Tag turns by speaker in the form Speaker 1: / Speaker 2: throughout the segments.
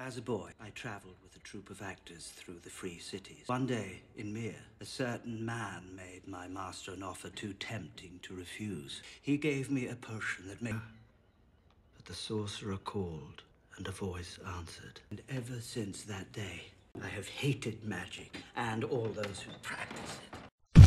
Speaker 1: As a boy, I traveled with a troupe of actors through the free cities. One day, in Mir, a certain man made my master an offer too tempting to refuse. He gave me a potion that made... But the sorcerer called, and a voice answered. And ever since that day, I have hated magic and all those who practice it.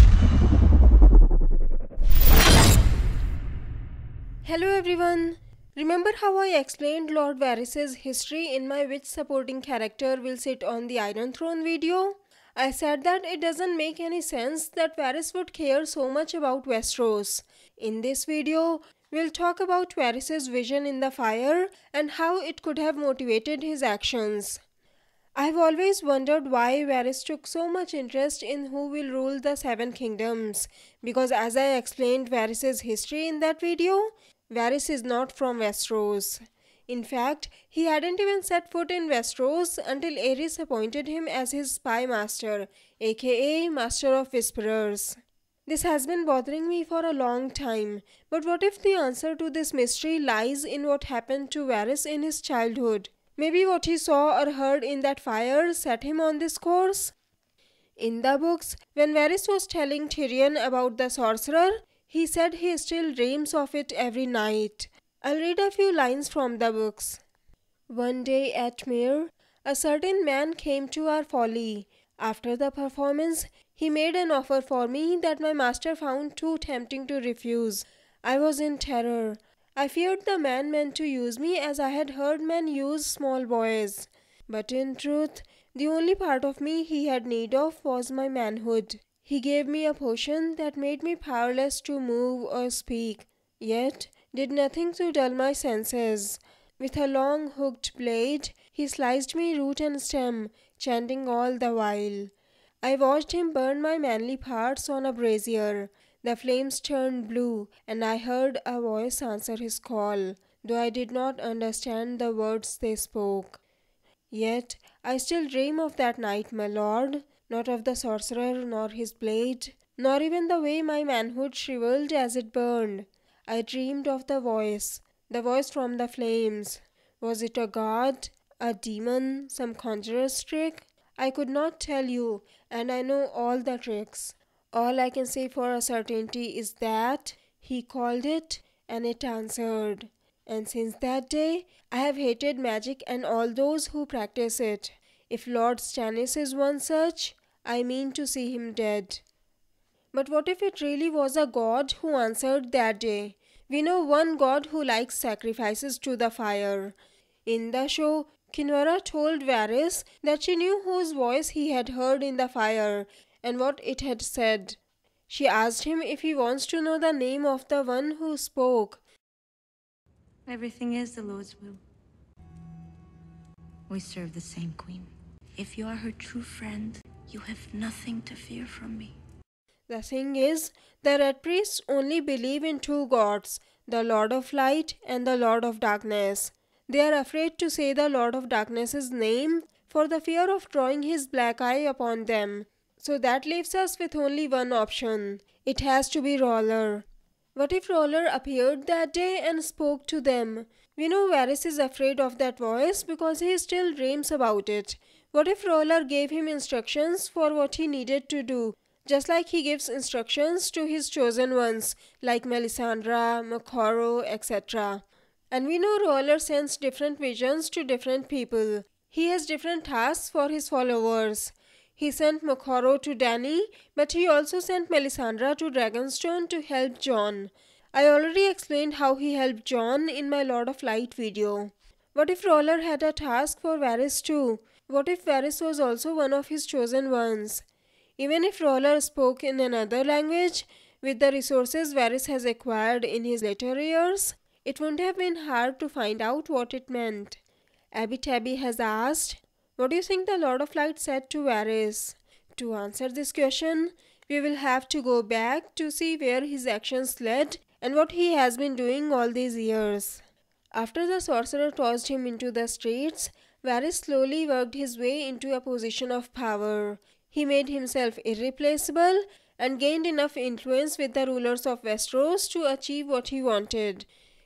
Speaker 2: Hello everyone! Remember how I explained Lord Varys' history in my which supporting character will sit on the Iron Throne video? I said that it doesn't make any sense that Varys would care so much about Westeros. In this video, we'll talk about Varys' vision in the fire and how it could have motivated his actions. I've always wondered why Varys took so much interest in who will rule the Seven Kingdoms, because as I explained Varys' history in that video, Varys is not from Westeros. In fact, he hadn't even set foot in Westeros until Aerys appointed him as his spy master, aka Master of Whisperers. This has been bothering me for a long time, but what if the answer to this mystery lies in what happened to Varys in his childhood? Maybe what he saw or heard in that fire set him on this course? In the books, when Varys was telling Tyrion about the sorcerer, he said he still dreams of it every night. I'll read a few lines from the books. One day at Myr, a certain man came to our folly. After the performance, he made an offer for me that my master found too tempting to refuse. I was in terror. I feared the man meant to use me as I had heard men use small boys. But in truth, the only part of me he had need of was my manhood. He gave me a potion that made me powerless to move or speak, yet did nothing to dull my senses. With a long hooked blade, he sliced me root and stem, chanting all the while. I watched him burn my manly parts on a brazier. The flames turned blue, and I heard a voice answer his call, though I did not understand the words they spoke. Yet I still dream of that night, my lord. Not of the sorcerer, nor his blade, nor even the way my manhood shriveled as it burned. I dreamed of the voice from the flames. Was it a god, a demon, some conjurer's trick? I could not tell you, and I know all the tricks. All I can say for a certainty is that he called it, and it answered. And since that day, I have hated magic and all those who practice it. If Lord Stannis is one such, I mean to see him dead. But what if it really was a god who answered that day? We know one god who likes sacrifices to the fire. In the show, Kinvara told Varys that she knew whose voice he had heard in the fire and what it had said. She asked him if he wants to know the name of the one who spoke.
Speaker 3: Everything is the Lord's will. We serve the same queen. If you are her true friend, you have nothing to fear from me.
Speaker 2: The thing is, the Red Priests only believe in two gods, the Lord of Light and the Lord of Darkness. They are afraid to say the Lord of Darkness's name for the fear of drawing his black eye upon them. So that leaves us with only one option. It has to be R'hllor. What if R'hllor appeared that day and spoke to them? We know Varys is afraid of that voice because he still dreams about it. What if R'hllor gave him instructions for what he needed to do, just like he gives instructions to his chosen ones, like Melisandre, Moqorro, etc. And we know R'hllor sends different visions to different people. He has different tasks for his followers. He sent Moqorro to Dany, but he also sent Melisandre to Dragonstone to help Jon. I already explained how he helped Jon in my Lord of Light video. What if R'hllor had a task for Varys too? What if Varys was also one of his chosen ones? Even if R'hllor spoke in another language, with the resources Varys has acquired in his later years, it wouldn't have been hard to find out what it meant. Abby Tabby has asked, what do you think the Lord of Light said to Varys? To answer this question, we will have to go back to see where his actions led and what he has been doing all these years. After the sorcerer tossed him into the streets, Varys slowly worked his way into a position of power. He made himself irreplaceable and gained enough influence with the rulers of Westeros to achieve what he wanted.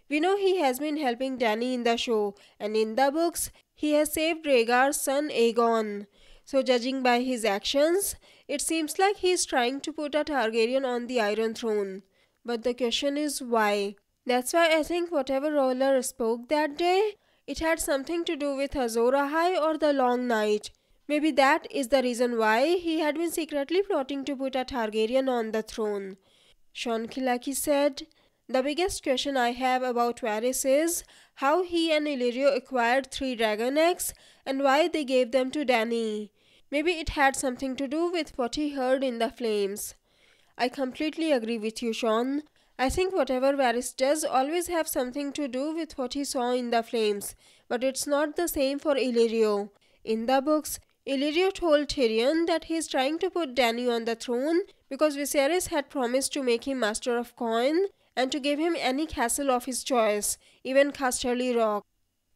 Speaker 2: We know he has been helping Dany in the show, and in the books, he has saved Rhaegar's son Aegon. So judging by his actions, it seems like he is trying to put a Targaryen on the Iron Throne. But the question is why? That's why I think whatever ruler spoke that day, it had something to do with Azor Ahai or the Long Night. Maybe that is the reason why he had been secretly plotting to put a Targaryen on the throne. Sean Kilaki said, "The biggest question I have about Varys is how he and Illyrio acquired 3 dragon eggs and why they gave them to Dany. Maybe it had something to do with what he heard in the flames." I completely agree with you, Sean. I think whatever Varys does always have something to do with what he saw in the flames, but it's not the same for Illyrio. In the books, Illyrio told Tyrion that he is trying to put Dany on the throne because Viserys had promised to make him Master of Coin and to give him any castle of his choice, even Casterly Rock.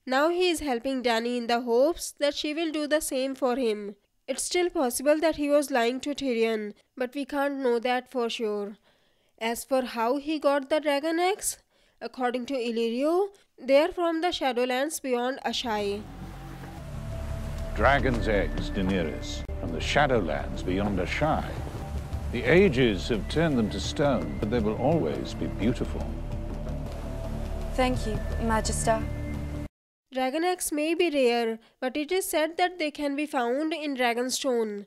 Speaker 2: Now he is helping Dany in the hopes that she will do the same for him. It's still possible that he was lying to Tyrion, but we can't know that for sure. As for how he got the dragon eggs, according to Illyrio, they are from the Shadowlands beyond Ashai.
Speaker 4: Dragon's eggs, Daenerys, from the Shadowlands beyond Ashai. The ages have turned them to stone, but they will always be beautiful.
Speaker 5: Thank you, Magister.
Speaker 2: Dragon eggs may be rare, but it is said that they can be found in Dragonstone.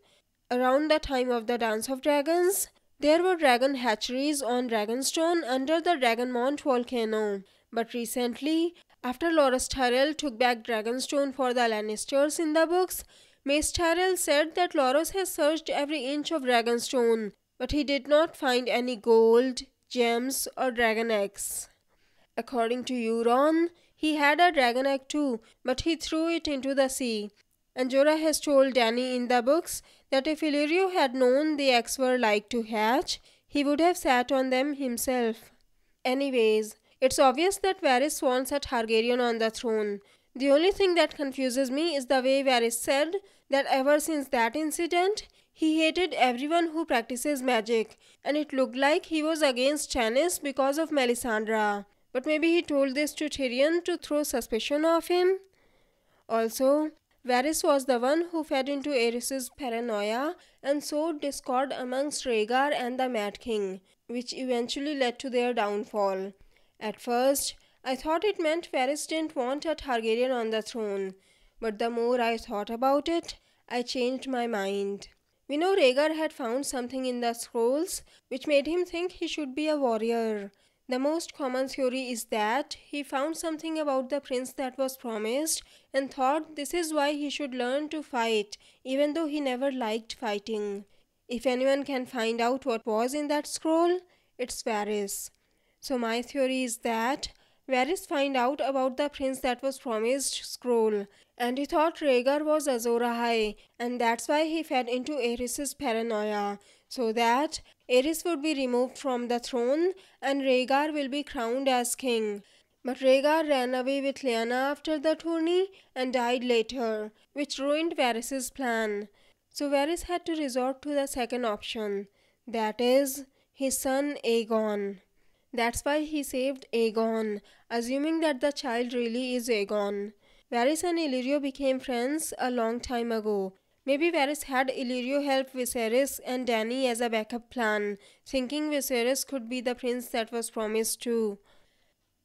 Speaker 2: Around the time of the Dance of Dragons, there were dragon hatcheries on Dragonstone under the Dragonmont volcano. But recently, after Loras Tyrell took back Dragonstone for the Lannisters in the books, Mace Tyrell said that Loras has searched every inch of Dragonstone, but he did not find any gold, gems, or dragon eggs. According to Euron, he had a dragon egg too, but he threw it into the sea. And Jorah has told Dany in the books that if Illyrio had known the eggs were like to hatch, he would have sat on them himself. Anyways, it's obvious that Varys wants a Targaryen on the throne. The only thing that confuses me is the way Varys said that ever since that incident, he hated everyone who practices magic, and it looked like he was against Stannis because of Melisandre. But maybe he told this to Tyrion to throw suspicion of him. Also, Varys was the one who fed into Aerys' paranoia and sowed discord amongst Rhaegar and the Mad King, which eventually led to their downfall. At first, I thought it meant Varys didn't want a Targaryen on the throne, but the more I thought about it, I changed my mind. We know Rhaegar had found something in the scrolls which made him think he should be a warrior. The most common theory is that he found something about the prince that was promised and thought this is why he should learn to fight, even though he never liked fighting. If anyone can find out what was in that scroll, it's Varys. So my theory is that Varys found out about the prince that was promised scroll, and he thought Rhaegar was Azor Ahai, and that's why he fed into Aerys' paranoia, so that Aerys would be removed from the throne and Rhaegar will be crowned as king. But Rhaegar ran away with Lyanna after the tourney and died later, which ruined Varys' plan. So Varys had to resort to the second option, that is, his son Aegon. That's why he saved Aegon, assuming that the child really is Aegon. Varys and Illyrio became friends a long time ago. Maybe Varys had Illyrio help Viserys and Dany as a backup plan, thinking Viserys could be the prince that was promised too.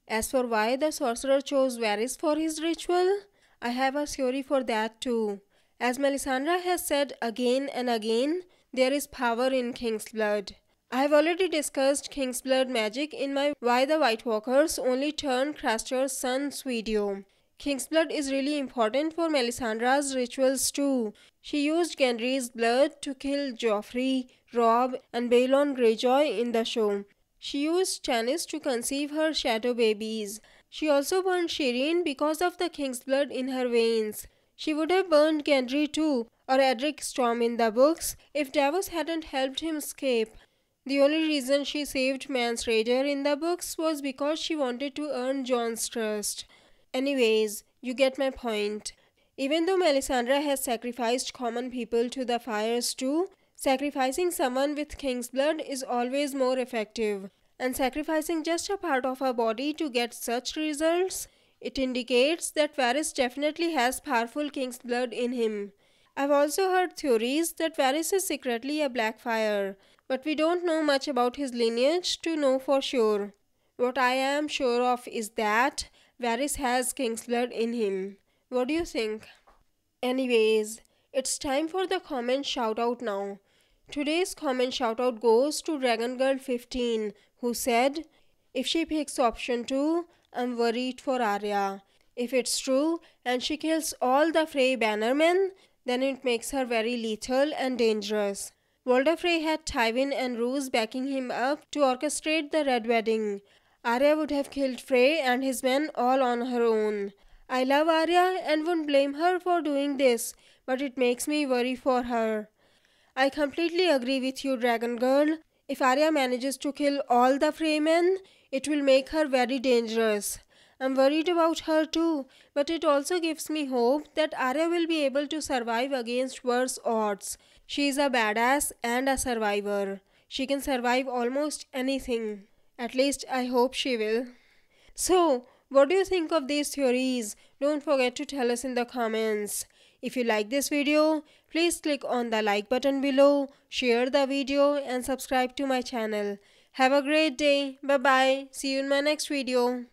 Speaker 2: As for why the sorcerer chose Varys for his ritual, I have a theory for that too. As Melisandre has said again and again, there is power in King's blood. I have already discussed King's blood magic in my Why the White Walkers Only Turn Craster's Sons video. King's blood is really important for Melisandre's rituals too. She used Gendry's blood to kill Joffrey, Robb, and Balon Greyjoy in the show. She used Stannis to conceive her shadow babies. She also burned Shireen because of the King's blood in her veins. She would have burned Gendry too, or Edric Storm in the books, if Davos hadn't helped him escape. The only reason she saved Mance Rayder in the books was because she wanted to earn Jon's trust. Anyways, you get my point. Even though Melisandre has sacrificed common people to the fires too, sacrificing someone with King's blood is always more effective. And sacrificing just a part of her body to get such results, It indicates that Varys definitely has powerful king's blood in him. I've also heard theories that Varys is secretly a Blackfyre, but we don't know much about his lineage to know for sure. What I am sure of is that Varys has king's blood in him. What do you think? Anyways, it's time for the comment shoutout now. Today's comment shoutout goes to DragonGirl15, who said, "If she picks option 2, I'm worried for Arya. If it's true and she kills all the Frey bannermen, then it makes her very lethal and dangerous." Walder Frey had Tywin and Roose backing him up to orchestrate the Red Wedding. Arya would have killed Frey and his men all on her own. I love Arya and wouldn't blame her for doing this, but it makes me worry for her. I completely agree with you, Dragon Girl. If Arya manages to kill all the Freymen, it will make her very dangerous. I'm worried about her too, but it also gives me hope that Arya will be able to survive against worse odds. She is a badass and a survivor. She can survive almost anything. At least I hope she will. So, what do you think of these theories? Don't forget to tell us in the comments. If you like this video, please click on the like button below, share the video and subscribe to my channel. Have a great day. Bye bye. See you in my next video.